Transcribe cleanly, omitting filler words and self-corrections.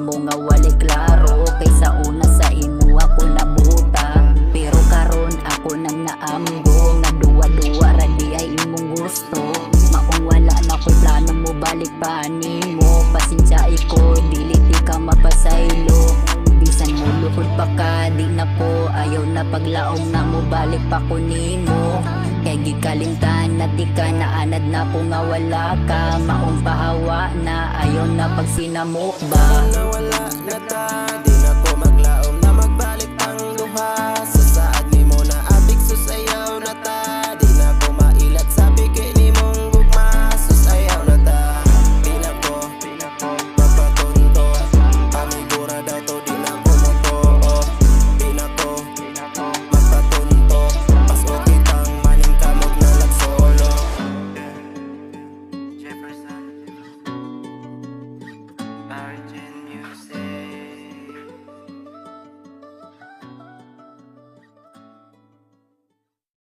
mo nga wali klaro, kaysa una sa imo ako nabuta. Pero karon ako nang naamgo, nga duwa-duwa ra di ay imong gusto. Maong wala na ko'y plano mo balik pa nimo. Pasensya iko, dili di ka mapasaylo. Bisan mo lukod pa ka, di na ko ayaw na paglaong na mo balik pa ko nimo. Kay gikalimtan na di ka naanad na ko nga wala ka. Maong pahawa na ayaw na pag sinamok ba. Na wala na ta, di na ko maglaom